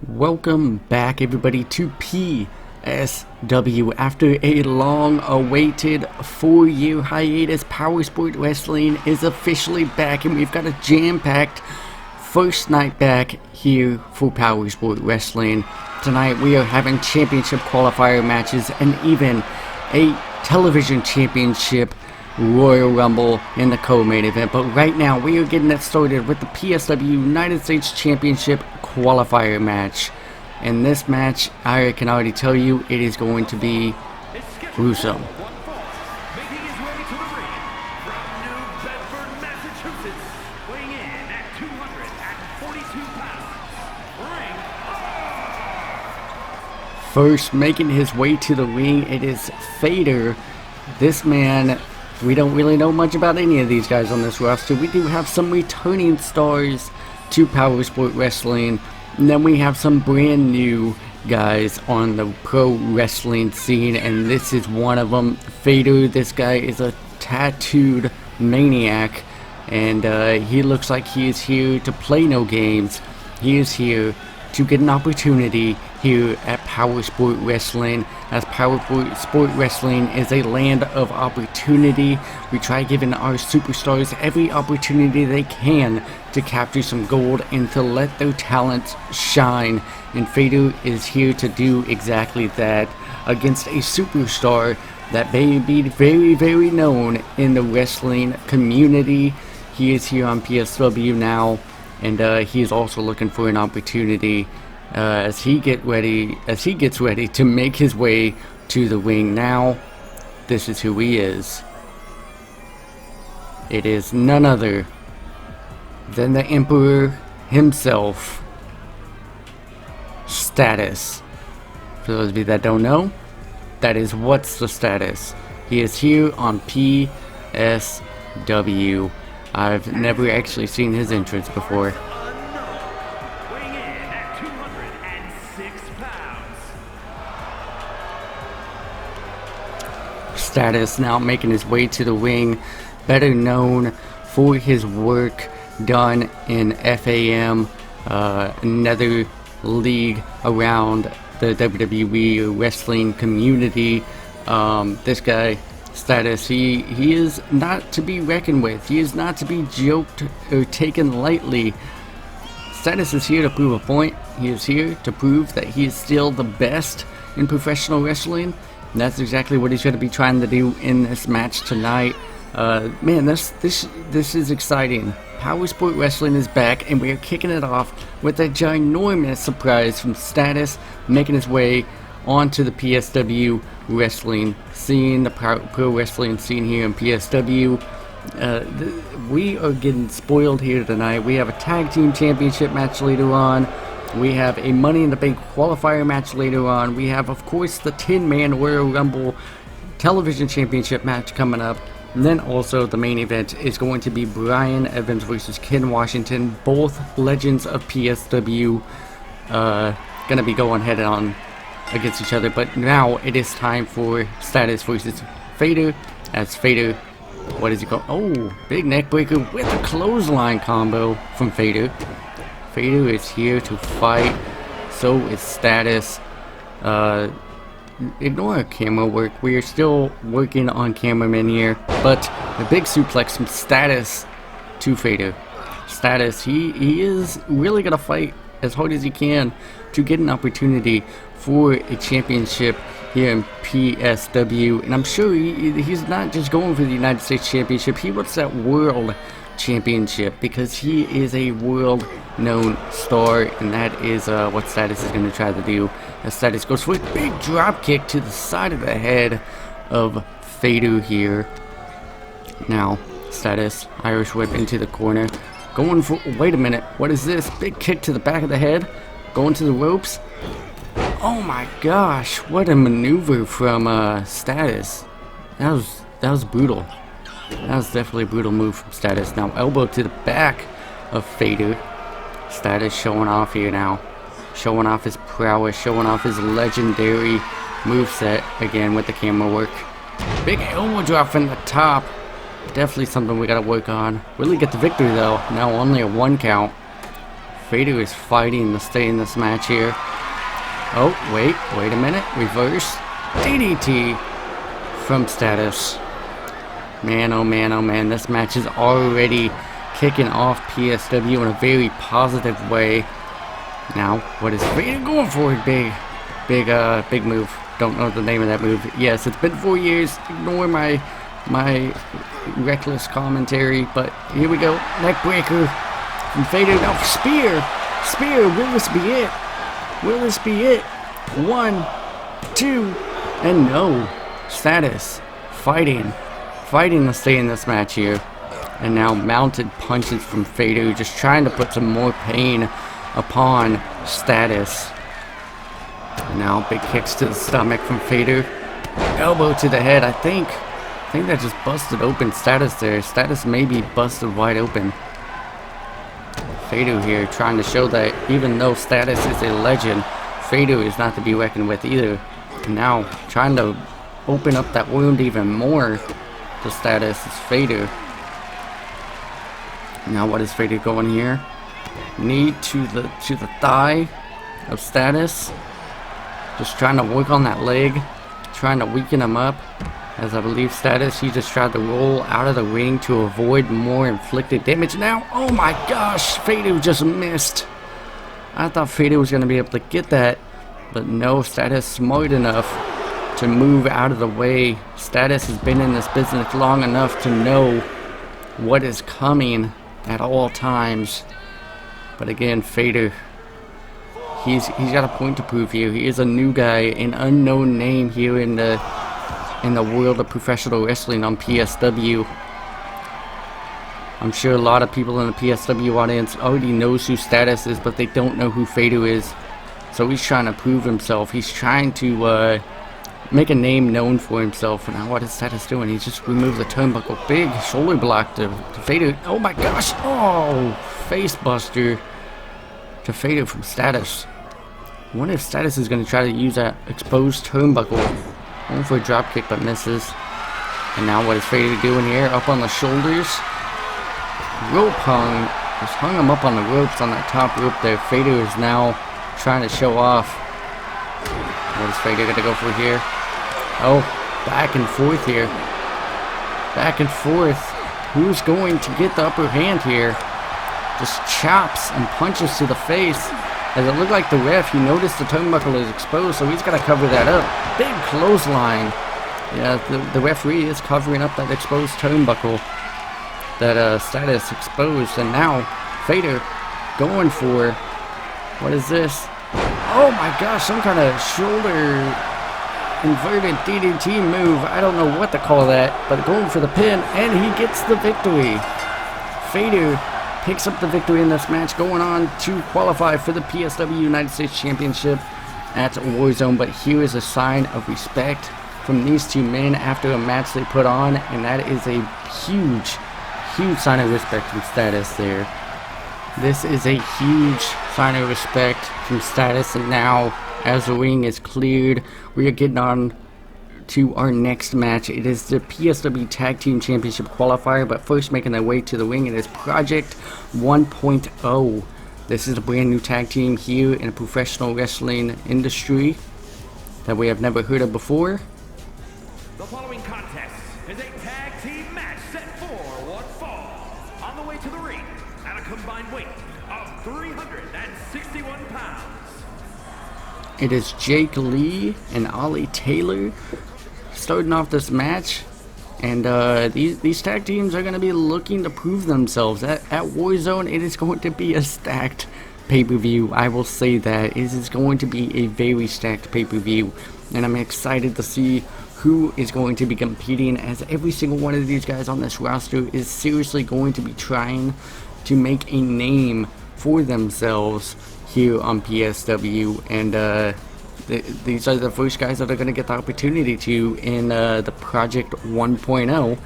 Welcome back everybody to PSW. After a long-awaited 4-year hiatus, Power Sport Wrestling is officially back, and we've got a jam-packed first night back here for Power Sport Wrestling. Tonight we are having championship qualifier matches and even a television championship Royal Rumble in the co-main event. But right now we are getting it started with the PSW United States Championship qualifier match. And this match, I can already tell you, it is going to be gruesome. First, making his way to the ring, it is Fader. This man, we don't really know much about any of these guys on this roster. We do have some returning stars to Power Sport Wrestling, and then we have some brand new guys on the pro wrestling scene, and this is one of them. Fader, this guy is a tattooed maniac, and he looks like he is here to play no games. He is here to get an opportunity here at Power Sport Wrestling, as Power Sport Wrestling is a land of opportunity. We try giving our superstars every opportunity they can to capture some gold and to let their talents shine, and Fader is here to do exactly that against a superstar that may be very known in the wrestling community. He is here on PSW now, and he is also looking for an opportunity as he gets ready to make his way to the ring. Now, this is who he is. It is none other than the Emperor himself, Status. For those of you that don't know, that is What's the Status. He is here on PSW. I've never actually seen his entrance before. Status now making his way to the ring, better known for his work done in FAM, another league around the WWE wrestling community. This guy, Status, he is not to be reckoned with. He is not to be joked or taken lightly. Status is here to prove a point. He is here to prove that he is still the best in professional wrestling. And that's exactly what he's going to be trying to do in this match tonight. Man, this is exciting. Power Sport Wrestling is back, and we are kicking it off with a ginormous surprise from Status, making his way onto the PSW wrestling scene, the pro wrestling scene here in PSW. We are getting spoiled here tonight. We have a tag team championship match later on. We have a Money in the Bank qualifier match later on. We have, of course, the 10-man Royal Rumble television championship match coming up. And then also the main event is going to be Brian Evans versus Ken Washington, both legends of PSW, gonna be going head on against each other. But now it is time for Status versus Fader, as Fader, what is he called? Oh, big neck breaker with a clothesline combo from Fader. Fader is here to fight, so is Status. Ignore our camera work, we are still working on cameraman here, but the big suplex from Status to Fader. Status, he is really gonna fight as hard as he can to get an opportunity for a championship here in PSW, and I'm sure he's not just going for the United States Championship. He wants that World Championship because he is a world known star, and that is what Status is going to try to do. As Status goes for a big drop kick to the side of the head of Fader here. Now Status, Irish whip into the corner, going for, wait a minute, what is this? Big kick to the back of the head, going to the ropes. Oh my gosh, what a maneuver from Status. That was brutal. That was definitely a brutal move from Status. Now elbow to the back of Fader. Status showing off here now. Showing off his prowess, showing off his legendary moveset again with the camera work. Big elbow drop from the top. Definitely something we gotta work on. Really get the victory though. Now only a 1 count. Vader is fighting to stay in this match here. Oh, wait a minute. Reverse DDT from Status. Man, oh man, oh man. This match is already kicking off PSW in a very positive way. Now, what is Vader going for? Big move. Don't know the name of that move. Yes, it's been 4 years. Ignore my reckless commentary, but here we go. Neckbreaker from Vader. Now spear. Will this be it? Will this be it? 1, 2, and no. Status fighting to stay in this match here. And now mounted punches from Vader, just trying to put some more pain upon Status. And now big kicks to the stomach from Vader. Elbow to the head. I think that just busted open Status there. Status may be busted wide open. Vader here trying to show that even though Status is a legend, Vader is not to be reckoned with either. And now trying to open up that wound even more to Status is Vader. Now what is Vader going here? Knee to the thigh of Status. Just trying to work on that leg, trying to weaken him up. As I believe Status, he just tried to roll out of the ring to avoid more inflicted damage. Now, oh my gosh, Vader just missed. I thought Vader was going to be able to get that, but no, Status smart enough to move out of the way. Status has been in this business long enough to know what is coming at all times. But again, Vader, he's got a point to prove here. He is a new guy, an unknown name here in the world of professional wrestling on PSW. I'm sure a lot of people in the PSW audience already knows who Status is, but they don't know who Vader is. So he's trying to prove himself. He's trying to make a name known for himself. And now what is Status doing? He's just removed the turnbuckle. Big shoulder block to Vader. Oh my gosh! Oh, face buster to Vader from Status. I wonder if Status is going to try to use that exposed turnbuckle. Going for a dropkick, but misses. And now what is Vader doing here? Up on the shoulders. Rope hung. Just hung him up on the ropes on that top rope there. Vader is now trying to show off. What is Vader going to go for here? Oh, back and forth here. Back and forth. Who's going to get the upper hand here? Just chops and punches to the face. As it looked like the ref, he noticed the turnbuckle is exposed, so he's got to cover that up. Big clothesline. Yeah, the referee is covering up that exposed turnbuckle that Status exposed. And now, Vader going for, what is this? Oh my gosh, some kind of shoulder inverted DDT move. I don't know what to call that, but going for the pin, and he gets the victory. Vader picks up the victory in this match, going on to qualify for the PSW United States Championship at Warzone. But here is a sign of respect from these two men after a match they put on, and that is a huge sign of respect from Status there. This is a huge sign of respect from Status, and now as the ring is cleared, we are getting on to our next match. It is the PSW Tag Team Championship Qualifier, but first making their way to the ring, it is Project 1.0. This is a brand new tag team here in the professional wrestling industry that we have never heard of before. The following contest is a tag team match set for one fall. On the way to the ring at a combined weight of 361 pounds. It is Jake Lee and Ollie Taylor starting off this match, and these tag teams are going to be looking to prove themselves at Warzone. It is going to be a stacked pay-per-view. I will say that it is going to be a very stacked pay-per-view, and I'm excited to see who is going to be competing, as every single one of these guys on this roster is seriously going to be trying to make a name for themselves here on PSW, and these are the first guys that are going to get the opportunity to in the Project 1.0.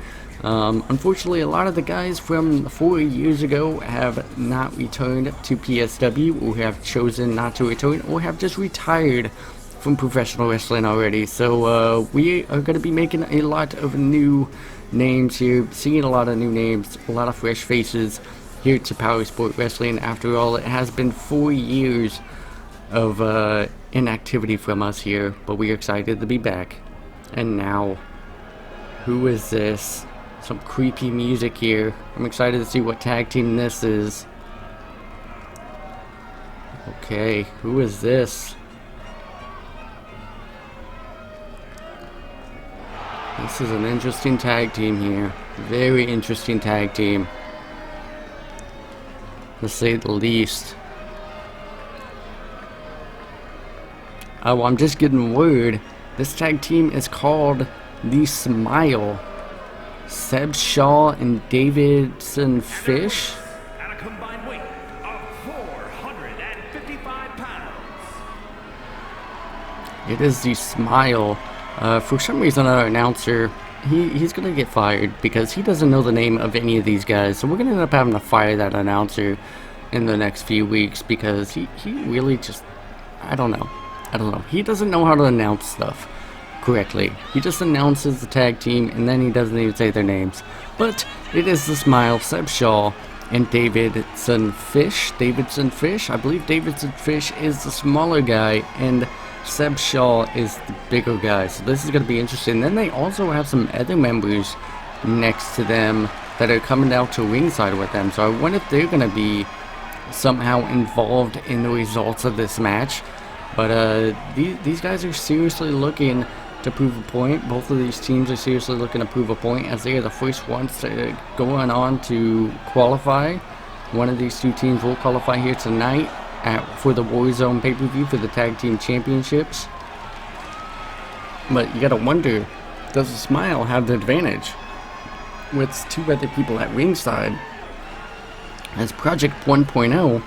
Unfortunately, a lot of the guys from 4 years ago have not returned to PSW, or have chosen not to return, or have just retired from professional wrestling already. So we are going to be making a lot of new names here, seeing a lot of new names, a lot of fresh faces here to Power Sport Wrestling. After all, it has been 4 years of inactivity from us here, but we are excited to be back. And now, who is this? Some creepy music here. I'm excited to see what tag team this is. Okay, who is this? This is an interesting tag team here. Very interesting tag team, to say the least. Oh, I'm just getting word. This tag team is called The Smile. Seb Shaw and Davidson Fish. At a combined weight of 455 pounds. It is The Smile. For some reason, our announcer, he's gonna get fired because he doesn't know the name of any of these guys. So we're gonna end up having to fire that announcer in the next few weeks because he really just, I don't know. He doesn't know how to announce stuff correctly. He just announces the tag team and then he doesn't even say their names. But it is The Smile, Seb Shaw, and Davidson Fish. I believe Davidson Fish is the smaller guy and Seb Shaw is the bigger guy. So this is going to be interesting. Then they also have some other members next to them that are coming out to ringside with them. So I wonder if they're going to be somehow involved in the results of this match. But these guys are seriously looking to prove a point. Both of these teams are seriously looking to prove a point as they are the first ones to going on to qualify. One of these two teams will qualify here tonight for the Warzone pay-per-view for the Tag Team Championships. But you gotta wonder, does the Smile have the advantage with two other people at ringside? As Project 1.0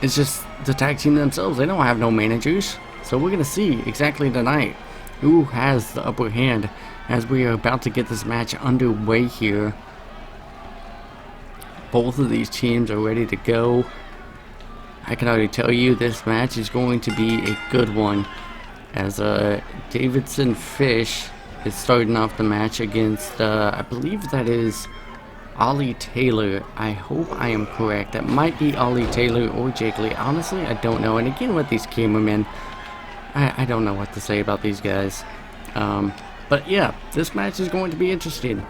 is just the tag team themselves. They don't have no managers. So we're gonna see exactly tonight who has the upper hand as we are about to get this match underway here. Both of these teams are ready to go. I can already tell you this match is going to be a good one, as Davidson Fish is starting off the match against I believe that is Ollie Taylor. I hope I am correct. That might be Ollie Taylor or Jake Lee. Honestly, I don't know. And again, with these cameramen, I don't know what to say about these guys. But yeah, this match is going to be interesting.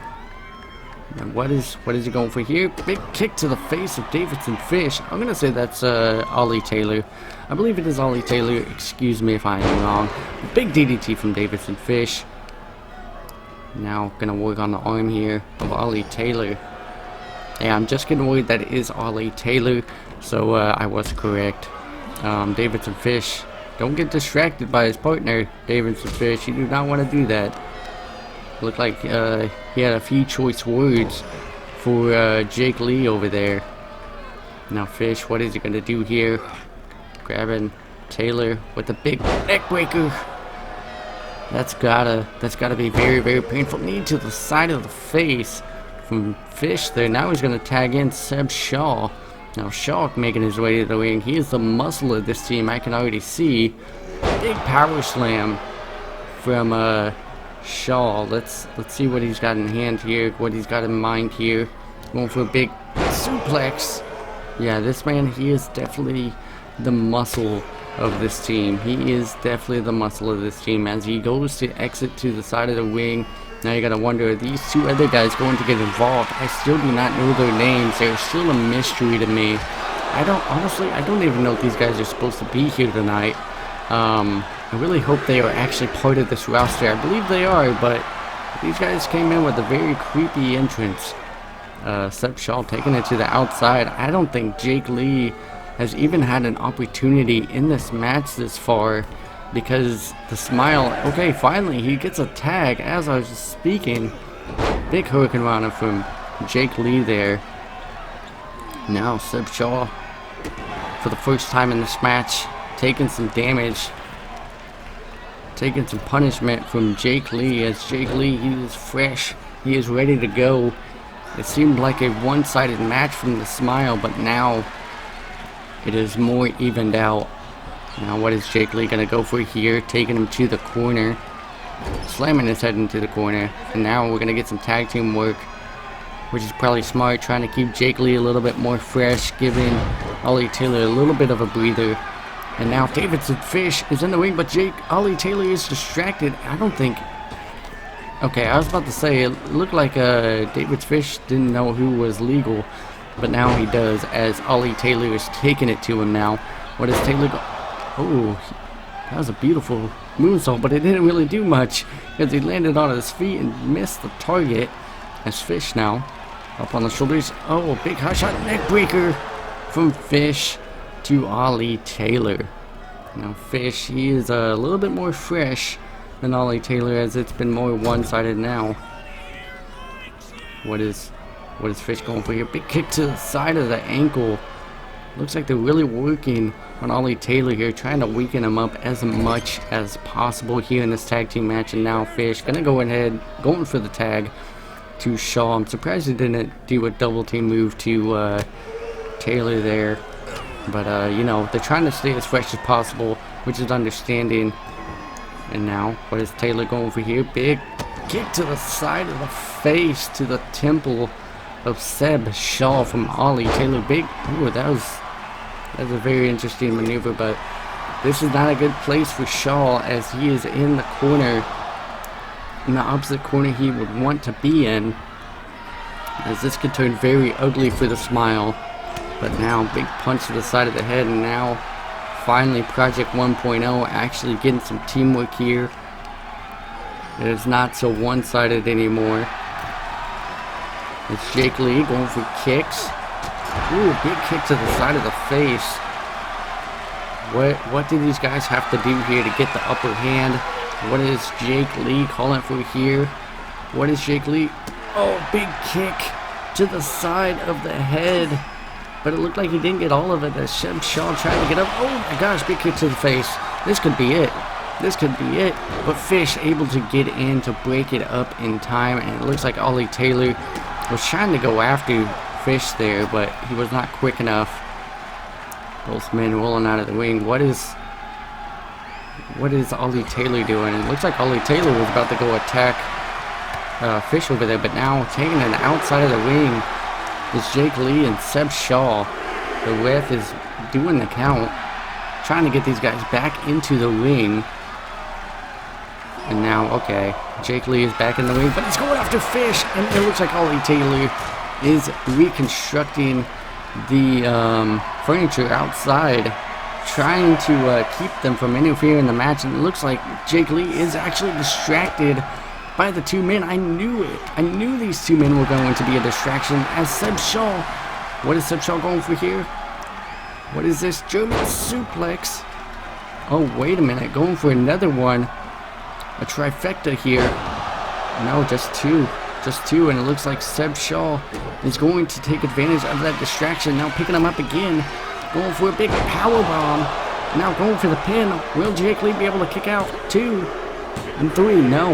And what is he going for here? Big kick to the face of Davidson Fish. I'm gonna say that's Ollie Taylor. I believe it is Ollie Taylor. Excuse me if I am wrong. Big DDT from Davidson Fish. Now gonna work on the arm here of Ollie Taylor. Yeah, I'm just getting worried that it is Ollie Taylor. So I was correct. Davidson Fish. Don't get distracted by his partner, Davidson Fish. You do not want to do that. Looked like he had a few choice words for Jake Lee over there. Now Fish, what is he gonna do here? Grabbing Taylor with the big neck breaker. That's gotta be very, very painful. Knee to the side of the face from Fish there. Now he's gonna tag in Seb Shaw. Now Shaw making his way to the ring. He is the muscle of this team. I can already see. Big power slam from Shaw. Let's see what he's got in hand here, what he's got in mind here. Going for a big suplex. Yeah, this man, he is definitely the muscle of this team. He is definitely the muscle of this team as he goes to exit to the side of the ring. Now you gotta wonder, are these two other guys going to get involved? I still do not know their names. They're still a mystery to me. I don't even know if these guys are supposed to be here tonight. I really hope they are actually part of this roster. I believe they are, but these guys came in with a very creepy entrance. Seb Shaw taking it to the outside. I don't think Jake Lee has even had an opportunity in this match this far because the Smile, okay, finally he gets a tag as I was speaking. Big Hurricane Rana from Jake Lee there. Now Seb Shaw, for the first time in this match, taking some damage, taking some punishment from Jake Lee, as Jake Lee, he is fresh, he is ready to go. It seemed like a one-sided match from the Smile, but now it is more evened out. Now what is Jake Lee gonna go for here? Taking him to the corner, slamming his head into the corner, and now we're gonna get some tag team work which is probably smart, trying to keep Jake Lee a little bit more fresh, giving Ollie Taylor a little bit of a breather. And now Davidson Fish is in the wing, but Ollie Taylor is distracted. I don't think... Okay, I was about to say, it looked like David Fish didn't know who was legal, but now he does, as Ollie Taylor is taking it to him now. What is Taylor go... Oh, that was a beautiful moonsault, but it didn't really do much, because he landed on his feet and missed the target. As Fish now, up on the shoulders. Oh, a big high shot neck breaker from Fish to Ollie Taylor. Now Fish, he is a little bit more fresh than Ollie Taylor, as it's been more one-sided now. What is Fish going for here? Big kick to the side of the ankle. Looks like they're really working on Ollie Taylor here, trying to weaken him up as much as possible here in this tag team match. And now Fish gonna go ahead, going for the tag to Shaw. I'm surprised he didn't do a double team move to Taylor there. But, you know, they're trying to stay as fresh as possible, which is understanding. And now, what is Taylor going for here? Big kick to the side of the face, to the temple of Seb Shaw from Ollie Taylor. Big, ooh, that was a very interesting maneuver, but this is not a good place for Shaw, as he is in the corner, in the opposite corner he would want to be in, as this could turn very ugly for the Smile. But now, big punch to the side of the head, and now finally Project 1.0 actually getting some teamwork here. It is not so one-sided anymore. It's Jake Lee going for kicks. Ooh, big kick to the side of the face. What do these guys have to do here to get the upper hand? What is Jake Lee calling for here? What is Jake Lee? Oh, big kick to the side of the head. But it looked like he didn't get all of it, as Seb Shaw tried to get up. Oh my gosh, big kick to the face. This could be it. This could be it. But Fish able to get in to break it up in time. And it looks like Ollie Taylor was trying to go after Fish there, but he was not quick enough. Both men rolling out of the ring. What is Ollie Taylor doing? It looks like Ollie Taylor was about to go attack Fish over there, but now taking it outside of the ring is Jake Lee and Seb Shaw. The ref is doing the count, trying to get these guys back into the ring. And now, okay, Jake Lee is back in the ring, but he's going after Fish, and it looks like Ollie Taylor is reconstructing the furniture outside, trying to keep them from interfering in the match. And it looks like Jake Lee is actually distracted by the two men. I knew it. I knew these two men were going to be a distraction, as Seb Shaw. What is Seb Shaw going for here? What is this? German suplex. Oh, wait a minute. Going for another one. A trifecta here. No, just two. Just two. And it looks like Seb Shaw is going to take advantage of that distraction. Now picking him up again. Going for a big power bomb. Now going for the pin. Will Jake Lee be able to kick out? 2 and 3. No.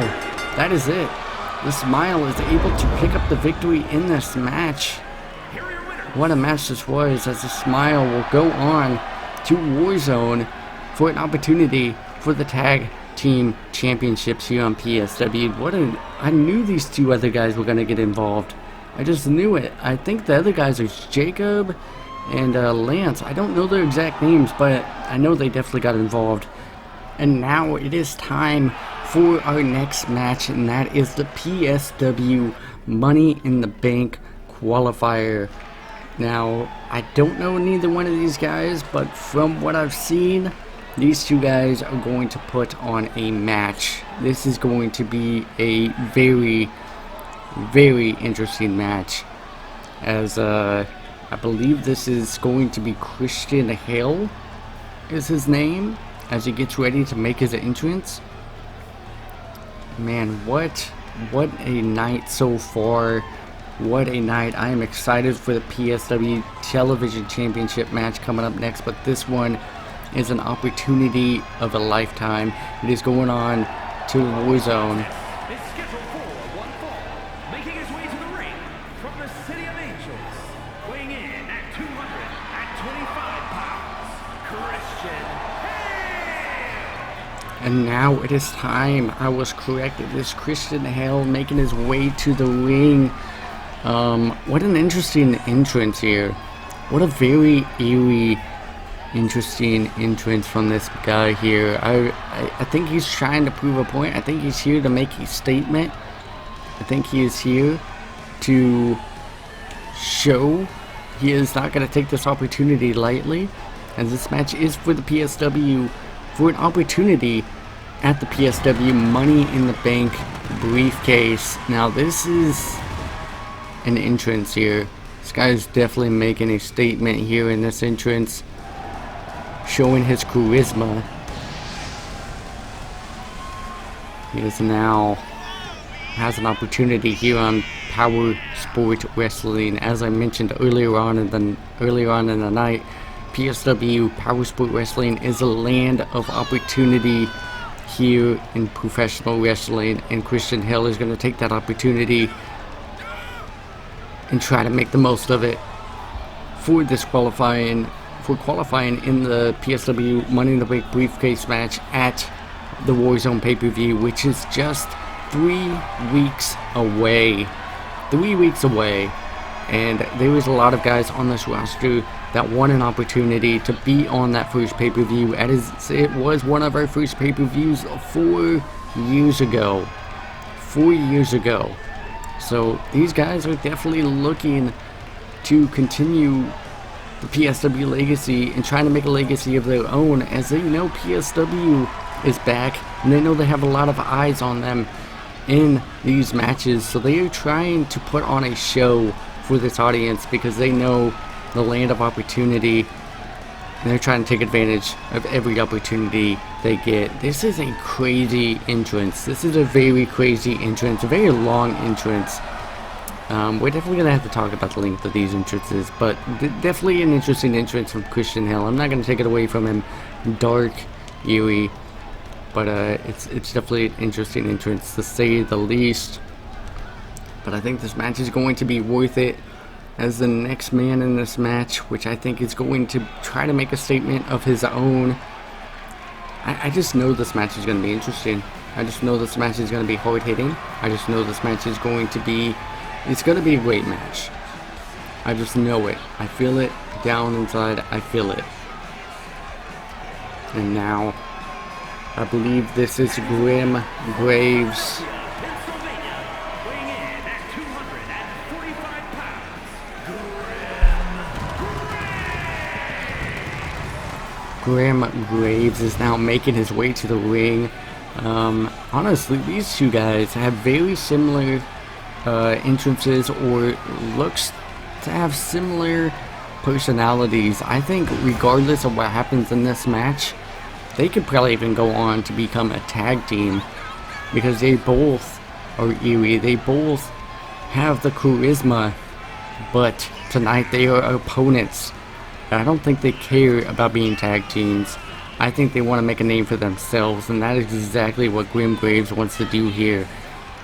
That is it. The Smile is able to pick up the victory in this match. What a match this was, as the Smile will go on to Warzone for an opportunity for the Tag Team Championships here on PSW. I knew these two other guys were going to get involved. I just knew it. I think the other guys are Jacob and Lance. I don't know their exact names, but I know they definitely got involved. And now it is time for our next match, and that is the PSW Money in the Bank Qualifier. Now, I don't know neither one of these guys, but from what I've seen, these two guys are going to put on a match. This is going to be a very, very interesting match, as I believe this is going to be Christian Hale is his name, as he gets ready to make his entrance. Man, what a night so far. What a night. I am excited for the PSW Television Championship match coming up next, but this one is an opportunity of a lifetime. It is going on to Warzone. Is scheduled for one fall, making his way to the ring from the City of Angels, weighing in at 225 pounds, Christian Hale. And now it is time. I was correct. It is Christian Hale making his way to the ring. What an interesting entrance here. What a very eerie, interesting entrance from this guy here. I think he's trying to prove a point. I think he's here to make a statement. I think he is here to show he is not going to take this opportunity lightly, as this match is for the PSW, for an opportunity at the PSW Money in the Bank briefcase. Now this is an entrance here. This guy is definitely making a statement here in this entrance, showing his charisma. He is now has an opportunity here on Power Sport Wrestling. As I mentioned earlier on in the night, PSW Power Sport Wrestling is a land of opportunity here in professional wrestling, and Christian Hell is going to take that opportunity and try to make the most of it for this qualifying in the PSW Money in the Bank briefcase match at the Warzone pay-per-view, which is just 3 weeks away. 3 weeks away, and there was a lot of guys on this roster that won an opportunity to be on that first pay-per-view. It was one of our first pay-per-views 4 years ago. 4 years ago. So these guys are definitely looking to continue the PSW legacy and trying to make a legacy of their own, as they know PSW is back and they know they have a lot of eyes on them in these matches, so they are trying to put on a show for this audience because they know the land of opportunity and they're trying to take advantage of every opportunity they get. This is a crazy entrance. This is a very crazy entrance, a very long entrance. We're definitely going to have to talk about the length of these entrances, but definitely an interesting entrance from Christian Hell. I'm not going to take it away from him. Dark, eerie, but it's definitely an interesting entrance to say the least. But I think this match is going to be worth it, as the next man in this match, which I think is going to try to make a statement of his own. I just know this match is going to be interesting. I just know this match is going to be hard hitting. I just know this match is going to be, it's going to be a great match. I just know it. I feel it down inside. I feel it. And now I believe this is Grim Graves. Grim Graves is now making his way to the ring. Honestly, these two guys have very similar entrances, or looks to have similar personalities. I think regardless of what happens in this match, they could probably even go on to become a tag team, because they both are eerie. They both have the charisma, but tonight they are opponents. I don't think they care about being tag teams. I think they want to make a name for themselves, and that is exactly what Grim Graves wants to do here.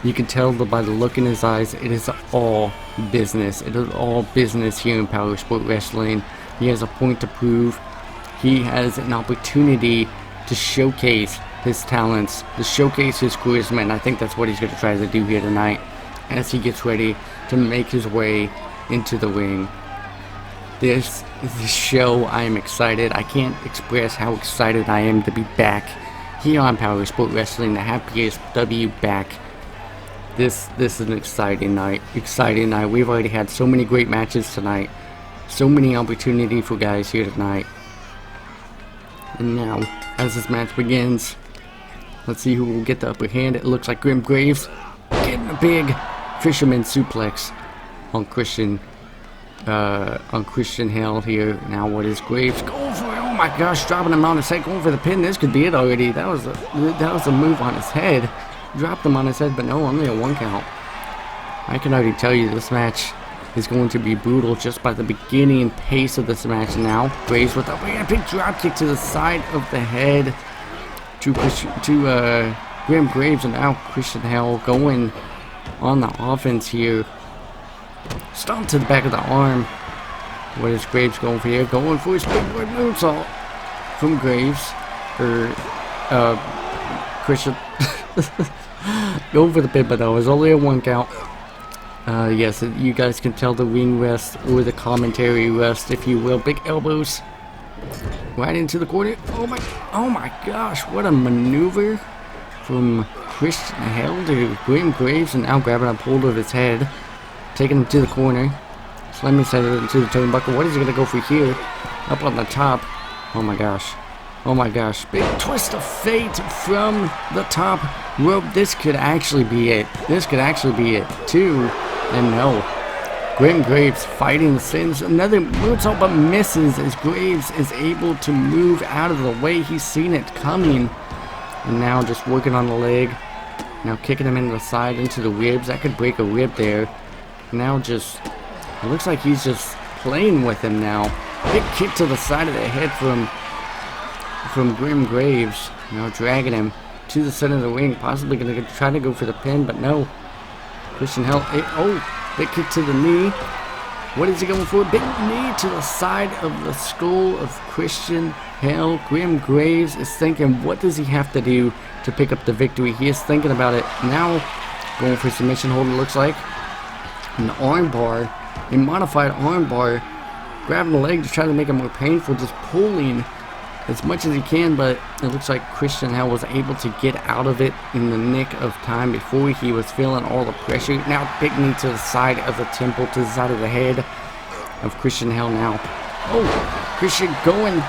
You can tell by the look in his eyes, it is all business. It is all business here in Power Sport Wrestling. He has a point to prove. He has an opportunity to showcase his talents, to showcase his charisma, and I think that's what he's going to try to do here tonight as he gets ready to make his way into the ring. This show, I am excited. I can't express how excited I am to be back here on Power Sport Wrestling, to have PSW back. This is an exciting night. Exciting night. We've already had so many great matches tonight. So many opportunity for guys here tonight. And now, as this match begins, let's see who will get the upper hand. It looks like Grim Graves getting a big fisherman suplex on Christian Hell here. Now what is Graves going for? Oh my gosh, dropping him on his head, going for the pin. This could be it already. That was a move on his head. Dropped him on his head, but no, only a 1 count. I can already tell you this match is going to be brutal just by the beginning pace of this match. Now Graves with a big drop kick to the side of the head to Grim Graves, and now Christian Hell going on the offense here. Stomp to the back of the arm. What is Graves going for here? Going for his big boy moonsault from Graves. Christian. Going for the pin, but no, it's only a 1 count. Yes, you guys can tell the ring rest or the commentary rest, if you will. Big elbows right into the corner. Oh my gosh, what a maneuver from Christian Hell to Grim Graves, and now grabbing a hold of his head, taking him to the corner, slamming his head into the turnbuckle. What is he gonna go for here? Up on the top. Oh my gosh. Oh my gosh. Big twist of fate from the top rope. This could actually be it. This could actually be it too. And no. Grim Graves fighting sends another moonsault but misses as Graves is able to move out of the way. He's seen it coming. And now just working on the leg. Now kicking him into the side, into the ribs. That could break a rib there. Now just, it looks like he's just playing with him now. Big kick to the side of the head from Grim Graves. Now dragging him to the center of the ring. Possibly going to try to go for the pin, but no. Christian Hell, oh, big kick to the knee. What is he going for? Big knee to the side of the skull of Christian Hell. Grim Graves is thinking, what does he have to do to pick up the victory? He is thinking about it. Now going for submission hold, it looks like. An arm bar, a modified arm bar. Grabbing the leg to try to make it more painful, just pulling as much as he can, but it looks like Christian Hell was able to get out of it in the nick of time before he was feeling all the pressure. Now big knee to the side of the temple, to the side of the head of Christian Hell now. Oh, Christian going,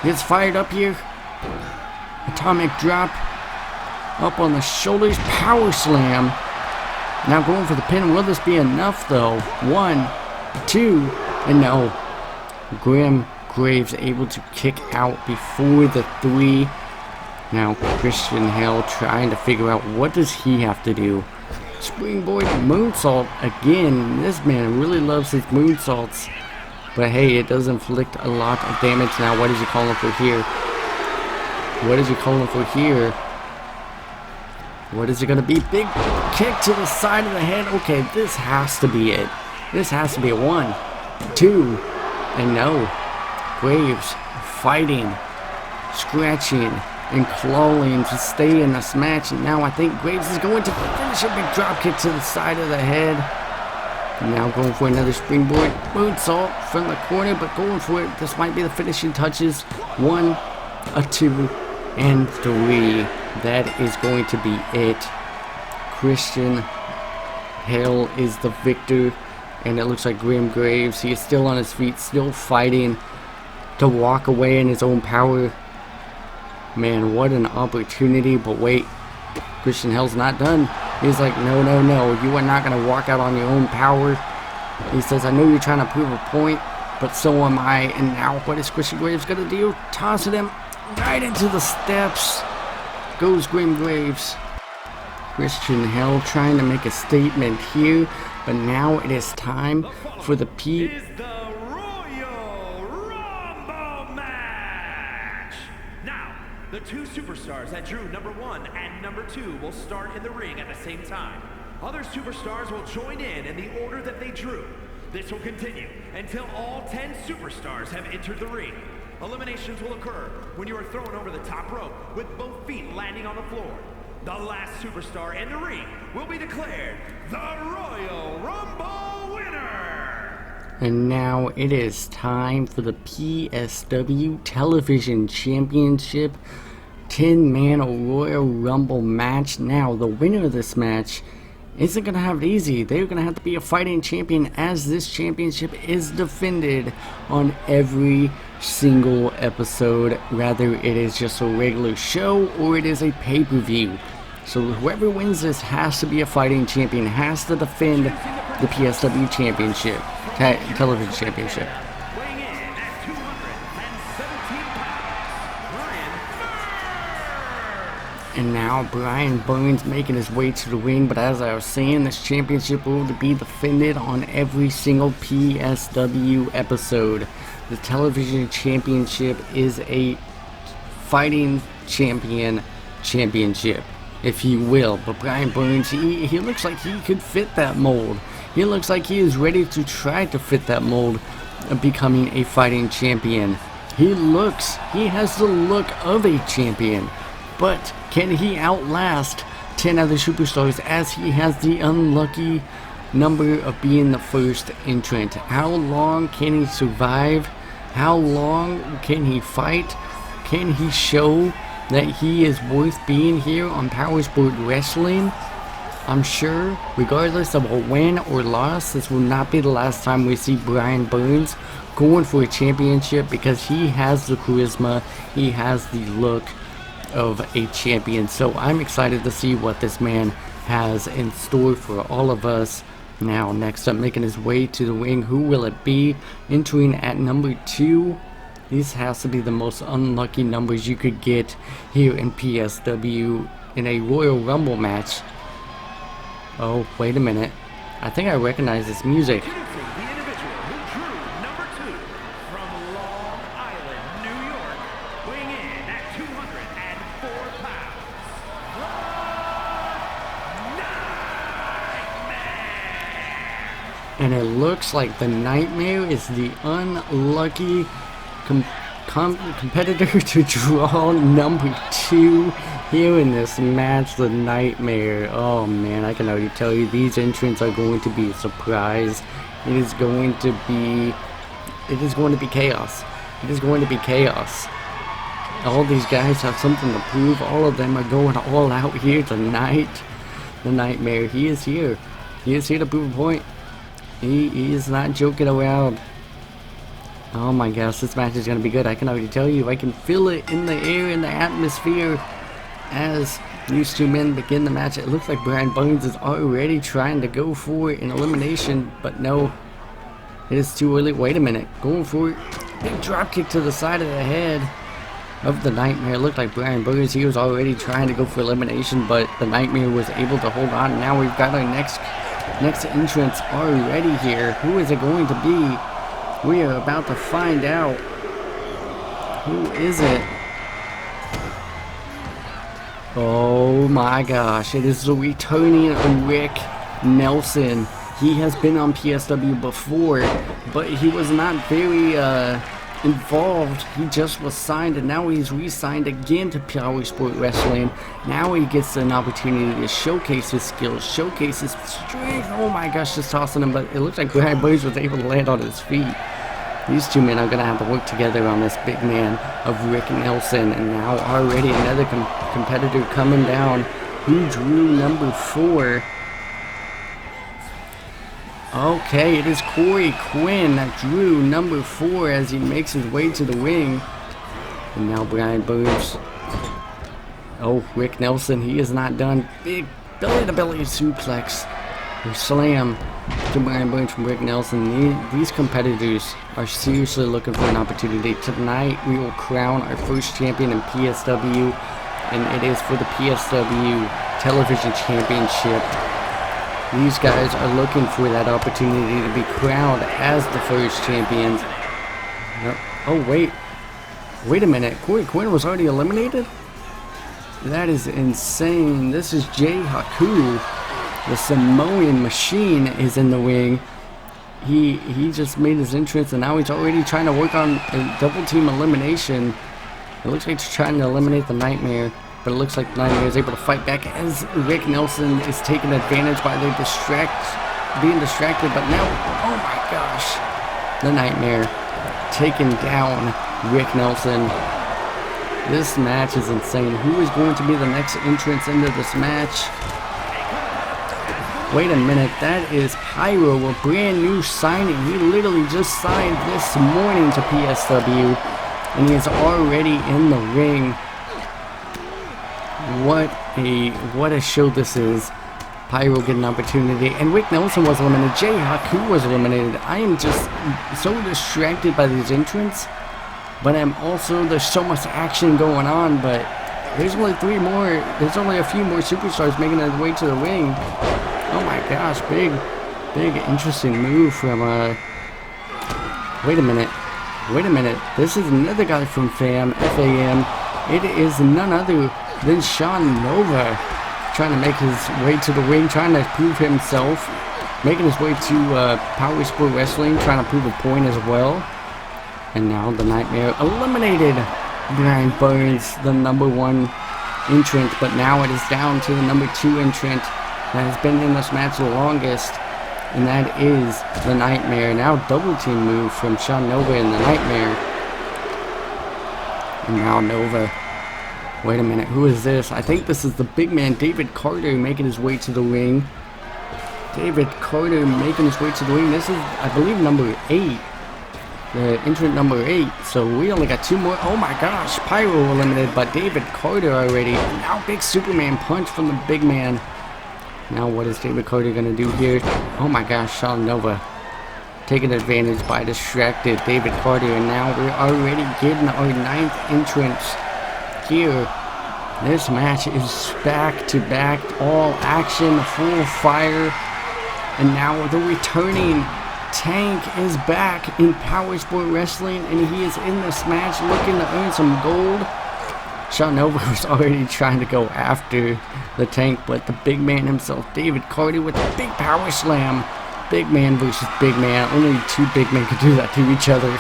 gets fired up here. Atomic drop, up on the shoulders, power slam. Now going for the pin. Will this be enough though? 1, 2, and no. Grim Graves able to kick out before the 3. Now Christian Hell trying to figure out what does he have to do. Springboard moonsault again. This man really loves his moonsaults. But hey, it does inflict a lot of damage. Now what is he calling for here? What is he calling for here? What is it going to be? Big kick to the side of the head. Okay, this has to be it. This has to be a 1, 2, and no. Graves fighting, scratching, and clawing to stay in this match. And now I think Graves is going to finish a big drop kick to the side of the head. And now going for another springboard moonsault from the corner, but going for it. This might be the finishing touches. 1, a 2, and 3. That is going to be it. Christian Hell is the victor. And it looks like Grim Graves, he is still on his feet, still fighting to walk away in his own power. Man, what an opportunity. But wait, Christian Hell's not done. He's like, no, no, no, you are not going to walk out on your own power. He says, I know you're trying to prove a point, but so am I. And now what is Christian Graves going to do? Tossing him right into the steps. Goes Grim Graves. Christian Hell trying to make a statement here, but now it is time for the is the Royal Rumble match. Now, the 2 superstars that drew number 1 and number 2 will start in the ring at the same time. Other superstars will join in the order that they drew. This will continue until all 10 superstars have entered the ring. Eliminations will occur when you are thrown over the top rope with both feet landing on the floor. The last superstar in the ring will be declared the Royal Rumble winner. And now it is time for the PSW Television Championship 10-man Royal Rumble match. Now, the winner of this match isn't going to have it easy. They're going to have to be a fighting champion, as this championship is defended on every single episode. Rather it is just a regular show or it is a pay-per-view. So whoever wins this has to be a fighting champion, has to defend the PSW Championship, Television Championship. Weighing in at 217 pounds, And now Brian Burns making his way to the ring, but as I was saying, this championship will be defended on every single PSW episode. The Television Championship is a fighting championship, if you will. But Brian Burns, he looks like he could fit that mold. He looks like he is ready to try to fit that mold of becoming a fighting champion. He has the look of a champion. But can he outlast 10 other superstars, as he has the unlucky number of being the first entrant. How long can he survive? How long can he fight? Can he show that he is worth being here on Power Sport Wrestling? I'm sure, regardless of a win or loss, this will not be the last time we see Brian Burns going for a championship, because he has the charisma, he has the look of a champion. So I'm excited to see what this man has in store for all of us. Now, next up, making his way to the ring, who will it be? Entering at number 2. These has to be the most unlucky numbers you could get here in PSW in a Royal Rumble match. Oh, wait a minute. I think I recognize this music. The individual who drew number 2 from Long Island, New York, weighing in at 204 pounds. Nightmare! And it looks like the Nightmare is the unlucky competitor to draw number 2 here in this match. The Nightmare. Oh man, I can already tell you these entrants are going to be a surprise. It is going to be chaos. It is going to be chaos. All these guys have something to prove. All of them are going all out here tonight. The Nightmare, he is here. He is here to prove a point. He is not joking around. Oh my gosh, this match is going to be good. I can already tell you. I can feel it in the air, in the atmosphere, as these two men begin the match. It looks like Brian Burns is already trying to go for an elimination, but no, it is too early. Wait a minute, going for it. Big drop kick to the side of the head of the Nightmare. It looked like Brian Burns, he was already trying to go for elimination, but the Nightmare was able to hold on. Now we've got our next entrance already here. Who is it going to be? We are about to find out. Who is it? Oh my gosh, it is the returning Rick Nelson. He has been on PSW before, but he was not very involved. He just was signed, and now he's re-signed again to Power Sport Wrestling. Now he gets an opportunity to showcase his skills, showcase his strength. Oh my gosh, just tossing him, but it looks like Brian Burns was able to land on his feet. These two men are going to have to work together on this big man of Rick Nelson. And now already another competitor coming down. Who drew number 4? Okay, it is Corey Quinn that drew number 4 as he makes his way to the ring. And now Brian Burns. Oh, Rick Nelson, he is not done. Big belly-to-belly suplex or slam to Brian Burns from Rick Nelson. These competitors are seriously looking for an opportunity. Tonight we will crown our first champion in PSW, and it is for the PSW Television Championship. These guys are looking for that opportunity to be crowned as the first champions. Oh wait a minute, Corey Quinn was already eliminated? That is insane. This is Jay Haku. The Samoan Machine is in the ring. He just made his entrance, and now he's already trying to work on a double team elimination. It looks like he's trying to eliminate the Nightmare, but it looks like the Nightmare is able to fight back as Rick Nelson is taking advantage by being distracted. But now, oh my gosh, the Nightmare taking down Rick Nelson. This match is insane. Who is going to be the next entrance into this match? Wait a minute, that is Pyro, a brand new signing. He literally just signed this morning to PSW, and he is already in the ring. What a show this is. Pyro getting an opportunity, and Rick Nelson was eliminated. Jay Haku was eliminated. I am just so distracted by these entrants, but there's so much action going on, but there's only a few more superstars making their way to the ring. Oh my gosh, big interesting move from wait a minute, this is another guy from FAM. It is none other than Sean Nova, trying to make his way to the ring, trying to prove himself, making his way to Power Sport Wrestling, trying to prove a point as well. And now the Nightmare eliminated Brian Burns, the number 1 entrant, but now it is down to the number 2 entrant that has been in this match the longest. and that is the Nightmare. Now double team move from Sean Nova and the Nightmare. And now Nova. Wait a minute, who is this? I think this is the big man David Carter making his way to the ring. David Carter making his way to the ring. This is, I believe, number 8. The entrant number 8. So we only got 2 more. Oh my gosh, Pyro eliminated by David Carter already. Now big Superman punch from the big man. Now what is David Carter going to do here? Oh my gosh, Sean Nova taking advantage by distracted David Carter. And now we're already getting our 9th entrance here. This match is back-to-back, all action, full fire. And now the returning Tank is back in Power Sport Wrestling, and he is in this match looking to earn some gold. Sean Nova was already trying to go after the Tank, but the big man himself, David Carter, with a big power slam. Big man versus big man. Only 2 big men could do that to each other.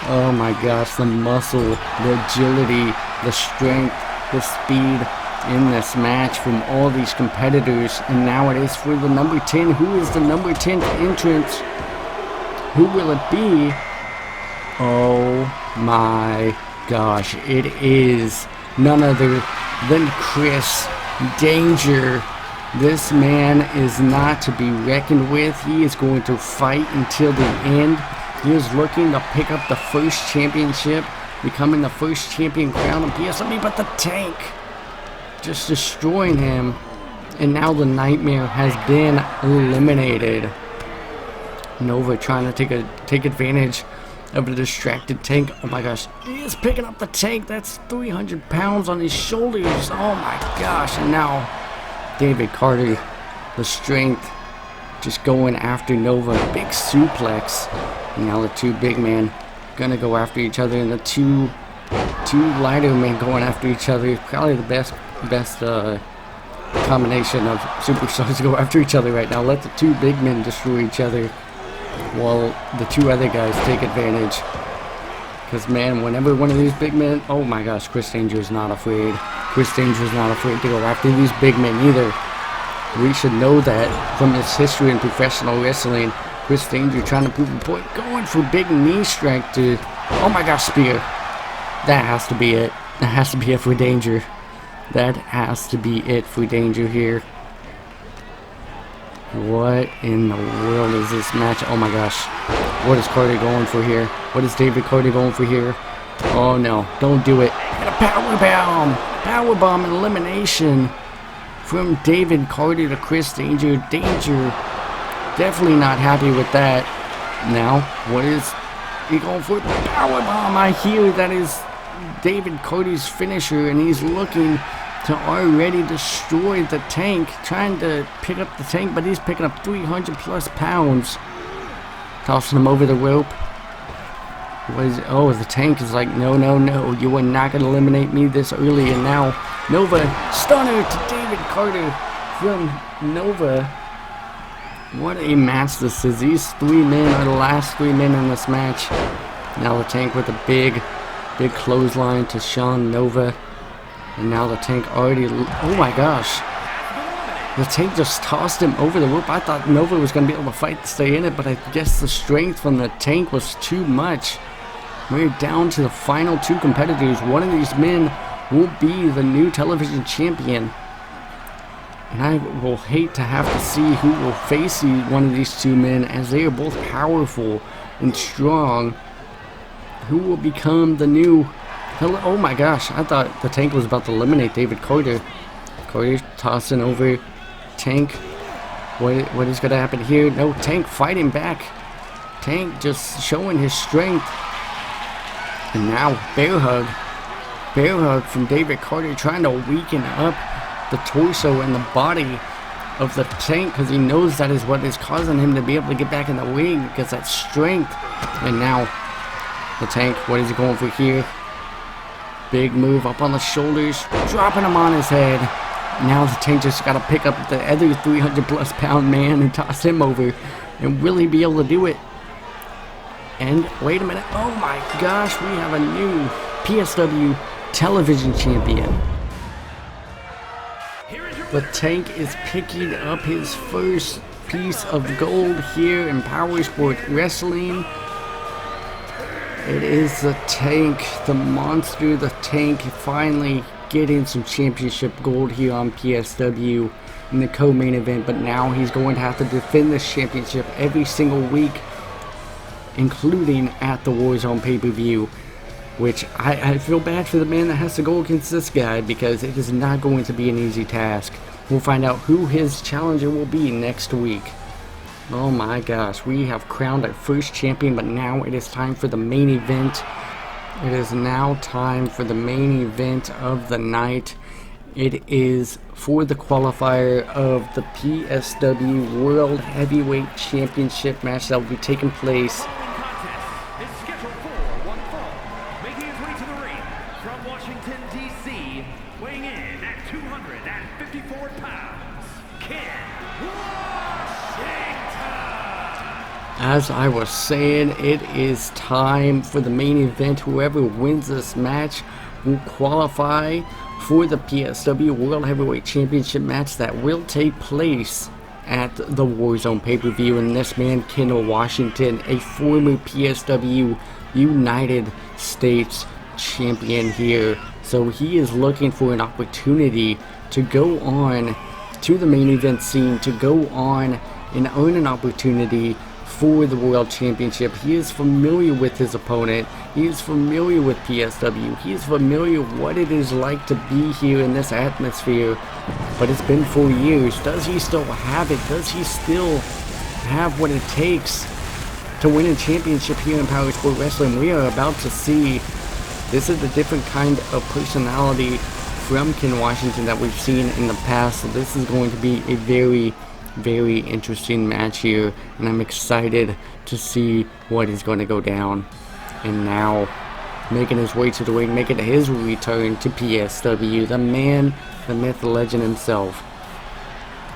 Oh my gosh, the muscle, the agility, the strength, the speed in this match from all these competitors. And now it is for the number 10. Who is the number 10 entrance? Who will it be? Oh my gosh, it is none other than Chris Danger. This man is not to be reckoned with. He is going to fight until the end. He is looking to pick up the first championship, becoming the first champion crown of PSW, but the Tank just destroying him. And now the Nightmare has been eliminated. Nova trying to take advantage of the distracted Tank. Oh my gosh, he is picking up the Tank. That's 300 pounds on his shoulders. Oh my gosh. And now David Carter, the strength, just going after Nova. Big suplex. And now the 2 big men gonna go after each other, and the two lighter men going after each other. Probably the best combination of superstars to go after each other right now. Let the 2 big men destroy each other while the 2 other guys take advantage. Because man, whenever one of these big men, oh my gosh, Chris Danger is not afraid. Chris Danger is not afraid to go after these big men either. We should know that from his history in professional wrestling. Chris Danger trying to prove a point, going for big knee strike to, oh my gosh, spear. That has to be it. That has to be it for Danger. That has to be it for Danger here. What in the world is this match? Oh my gosh. What is Carter going for here? What is David Carter going for here? Oh no, don't do it. And a powerbomb! Powerbomb elimination from David Carter to Chris Danger. Danger definitely not happy with that. Now, what is he going for? Powerbomb! I hear that is David Carter's finisher, and he's looking to already destroy the Tank, trying to pick up the Tank, but he's picking up 300 plus pounds. Tossing him over the rope. Oh, the Tank is like, no, no, no, you are not going to eliminate me this early. And now Nova, stunner to David Carter from Nova. What a match this is. These 3 men are the last 3 men in this match. Now the Tank with a big clothesline to Sean Nova. And now the Tank already, oh my gosh. The Tank just tossed him over the rope. I thought Nova was going to be able to fight to stay in it, but I guess the strength from the Tank was too much. We're down to the final 2 competitors. One of these men will be the new television champion. And I will hate to have to see who will face one of these 2 men, as they are both powerful and strong. Who will become the new... Oh my gosh, I thought the Tank was about to eliminate David Carter. Carter tossing over Tank. What is going to happen here? No, Tank fighting back. Tank just showing his strength. And now, bear hug. Bear hug from David Carter, trying to weaken up the torso and the body of the Tank, because he knows that is what is causing him to be able to get back in the ring, because that strength. And now, the Tank, what is he going for here? Big move up on the shoulders, dropping him on his head. Now the Tank just got to pick up the other 300 plus pound man and toss him over. And will he be able to do it? And wait a minute. Oh my gosh, we have a new PSW television champion. The Tank is picking up his first piece of gold here in Power Sport Wrestling. It is the Tank, the monster, the Tank, finally getting some championship gold here on PSW in the co-main event, but now he's going to have to defend this championship every single week, including at the Warzone pay-per-view, which I feel bad for the man that has to go against this guy, because it is not going to be an easy task. We'll find out who his challenger will be next week. Oh my gosh, we have crowned our first champion, but now it is time for the main event. It is now time for the main event of the night. It is for the qualifier of the PSW World Heavyweight Championship match that will be taking place. Is scheduled for one fall, making his way to the ring from Washington, D.C., weighing in at 254 pounds, Ken Washington. As I was saying, it is time for the main event. Whoever wins this match will qualify for the PSW World Heavyweight Championship match that will take place at the Warzone pay-per-view. And this man, Ken Washington, a former PSW United States champion here. So he is looking for an opportunity to go on to the main event scene, to go on and earn an opportunity for the World Championship. He is familiar with his opponent. He is familiar with PSW. He is familiar what it is like to be here in this atmosphere. But it's been 4 years. Does he still have it? Does he still have what it takes to win a championship here in Power Sport Wrestling? We are about to see. This is a different kind of personality from Ken Washington that we've seen in the past. So this is going to be a very interesting match here, and I'm excited to see what is going to go down. And now, making his way to the ring, making his return to PSW, the man, the myth, the legend himself,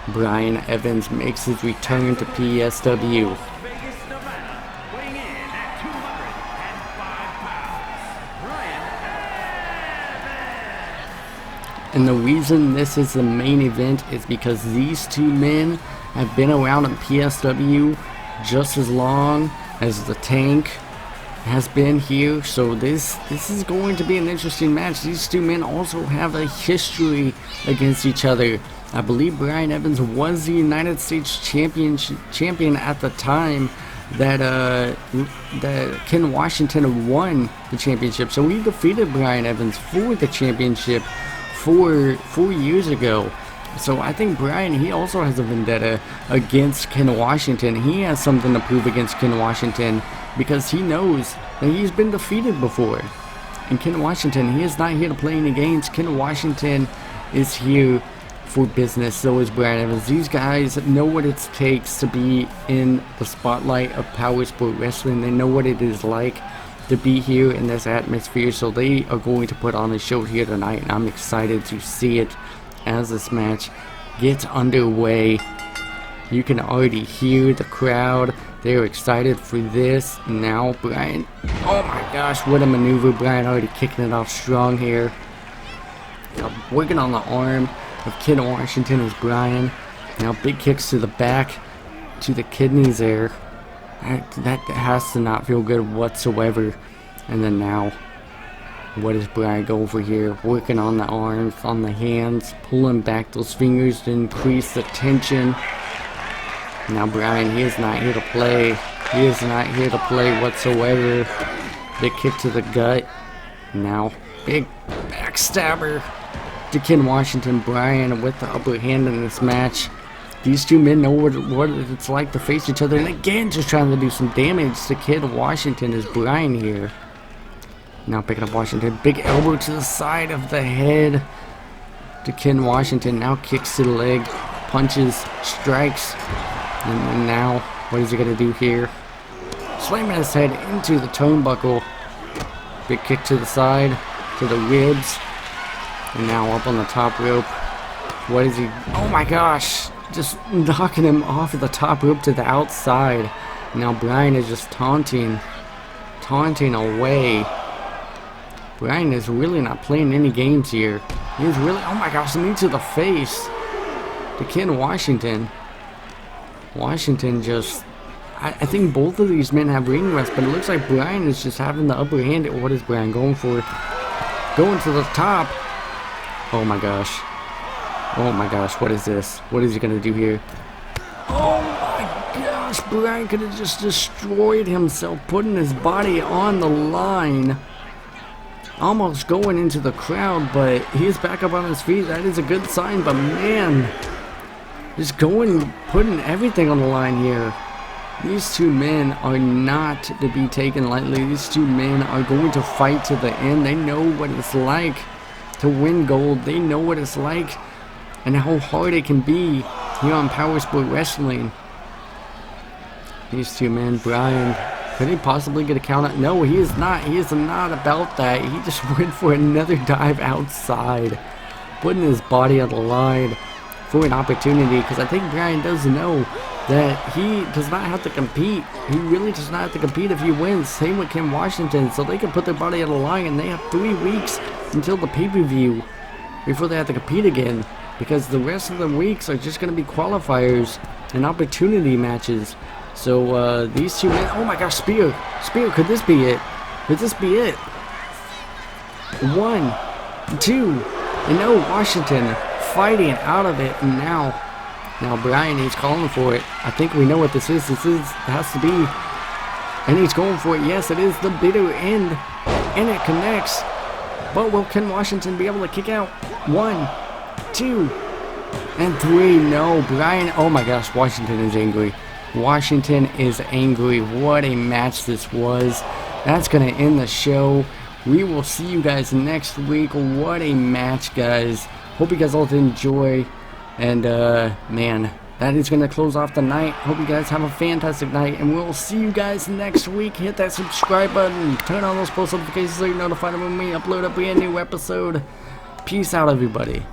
Brian Evans, makes his return to PSW. And the reason this is the main event is because these two men have been around in PSW just as long as the Tank has been here. So this is going to be an interesting match. These two men also have a history against each other. I believe Brian Evans was the United States champion at the time that Ken Washington won the championship. So he defeated Brian Evans for the championship 4 years ago. So I think Brian, he also has a vendetta against Ken Washington. He has something to prove against Ken Washington, because he knows that he's been defeated before. And Ken Washington, he is not here to play any games. Ken Washington is here for business. So is Brian Evans. These guys know what it takes to be in the spotlight of Power Sport Wrestling. They know what it is like to be here in this atmosphere, so they are going to put on a show here tonight, and I'm excited to see it as this match gets underway. You can already hear the crowd. They're excited for this. Now Brian, oh my gosh, what a maneuver. Brian already kicking it off strong here. Working on the arm of Ken Washington is Brian. Now big kicks to the back, to the kidneys there. That has to not feel good whatsoever. And then now, what does Brian go for here? Working on the arms, on the hands, pulling back those fingers to increase the tension. Now Brian, he is not here to play. He is not here to play whatsoever. Big kick to the gut. Now, big backstabber to Ken Washington. Brian with the upper hand in this match. These two men know what it's like to face each other, and again just trying to do some damage to Ken Washington is Brian here. Now picking up Washington, big elbow to the side of the head to Ken Washington. Now kicks to the leg, punches, strikes, and now what is he going to do here? Slamming his head into the turnbuckle. Big kick to the side, to the ribs, and now up on the top rope. What is he? Oh my gosh! Just knocking him off of the top rope to the outside. Now Brian is just taunting away. Brian is really not playing any games here. He is really, oh my gosh, a knee to the face to Ken Washington. Washington just... I think both of these men have ring rust, but it looks like Brian is just having the upper hand. What is Brian going for? Going to the top. Oh my gosh. Oh my gosh, what is this? What is he going to do here? Oh my gosh, Brian could have just destroyed himself, putting his body on the line. Almost going into the crowd, but he's back up on his feet. That is a good sign, but man, just going, putting everything on the line here. These two men are not to be taken lightly. These two men are going to fight to the end. They know what it's like to win gold. They know what it's like and how hard it can be here on Power Sport Wrestling. These two men, Brian, could he possibly get a count out? No, he is not. He is not about that. He just went for another dive outside, putting his body on the line for an opportunity, because I think Brian does know that he does not have to compete. He really does not have to compete if he wins. Same with Ken Washington, so they can put their body on the line, and they have 3 weeks until the pay-per-view before they have to compete again, because the rest of the weeks are just going to be qualifiers and opportunity matches. So these two men, oh my gosh, spear, could this be it? Could this be it? 1, 2, and no, Washington fighting out of it, and now Brian, he's calling for it. I think we know what this is. It has to be, and he's going for it. Yes, it is the bitter end, and it connects. But will Ken Washington be able to kick out? 1, 2, and 3. No, Brian. Oh my gosh, Washington is angry. Washington is angry. What a match this was. That's gonna end the show. We will see you guys next week. What a match, guys. Hope you guys all enjoy. And man, that is gonna close off the night. Hope you guys have a fantastic night, and we'll see you guys next week. Hit that subscribe button, turn on those post notifications so you're notified when we upload a brand new episode. Peace out, everybody.